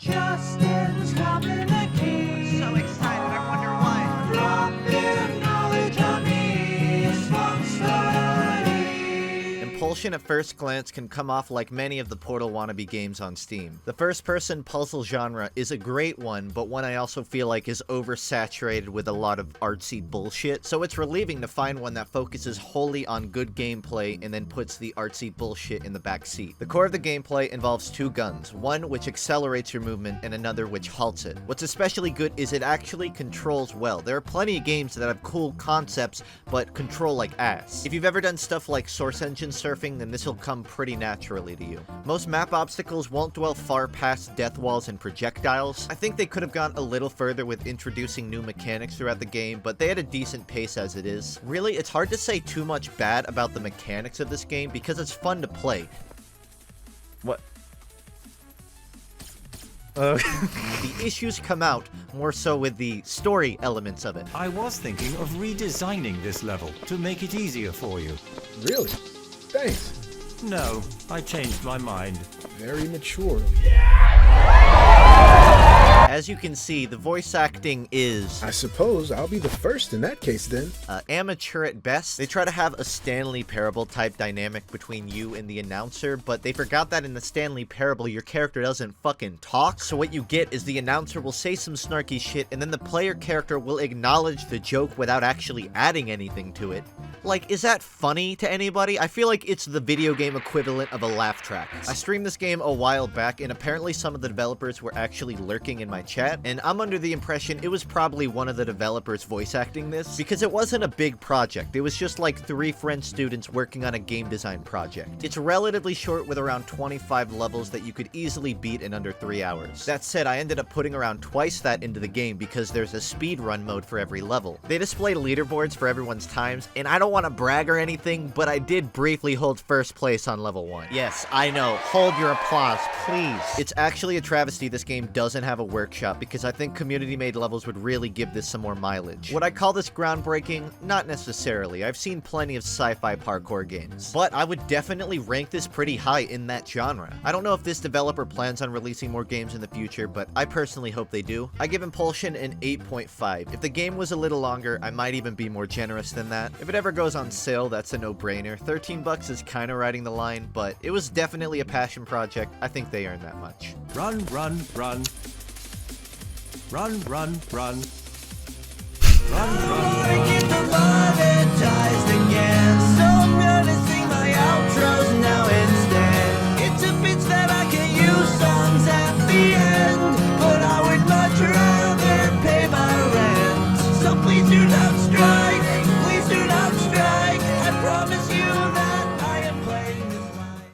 Justin's coming the key. So excited, I wonder why. Drop in knowledge on me, Funk Study. Impulsion at first glance can come off like many of the Portal wannabe games on Steam. The first-person puzzle genre is a great one, but one I also feel like is oversaturated with a lot of artsy bullshit, so it's relieving to find one that focuses wholly on good gameplay and then puts the artsy bullshit in the back seat. The core of the gameplay involves two guns, one which accelerates your movement and another which halts it. What's especially good is it actually controls well. There are plenty of games that have cool concepts, but control like ass. If you've ever done stuff like source engine surfing, then this will come pretty naturally to you. Most map obstacles won't dwell far past death walls and projectiles. I think they could have gone a little further with introducing new mechanics throughout the game, but they had a decent pace as it is. Really, it's hard to say too much bad about the mechanics of this game because it's fun to play. What? The issues come out more so with the story elements of it. I was thinking of redesigning this level to make it easier for you. Really? Thanks. No, I changed my mind. Very mature. As you can see, the voice acting is I suppose I'll be the first in that case then. amateur at best. They try to have a Stanley Parable type dynamic between you and the announcer, but they forgot that in the Stanley Parable, your character doesn't fucking talk. So what you get is the announcer will say some snarky shit, and then the player character will acknowledge the joke without actually adding anything to it. Like, is that funny to anybody? I feel like it's the video game equivalent of a laugh track. I streamed this game a while back, and apparently some of the developers were actually lurking in my chat, and I'm under the impression it was probably one of the developers voice acting this, because it wasn't a big project. It was just like 3 French students working on a game design project. It's relatively short with around 25 levels that you could easily beat in under 3 hours. That said, I ended up putting around twice that into the game because there's a speed run mode for every level. They display leaderboards for everyone's times, and I don't want to brag or anything, but I did briefly hold first place on level 1. Yes, I know. Hold your applause, please. It's actually a travesty this game doesn't have a workshop, because I think community-made levels would really give this some more mileage. Would I call this groundbreaking? Not necessarily. I've seen plenty of sci-fi parkour games, but I would definitely rank this pretty high in that genre. I don't know if this developer plans on releasing more games in the future, but I personally hope they do. I give Impulsion an 8.5. If the game was a little longer, I might even be more generous than that. If it ever goes on sale, that's a no-brainer. 13 bucks is kinda riding the line, but it was definitely a passion project. I think they earned that much. Run, run, run. Run, run, run. Run, run, I get demonetized again, so I'm gonna sing my outros now instead. It's a bitch that I can use songs at the end, but I would much rather pay my rent, so please do not strike.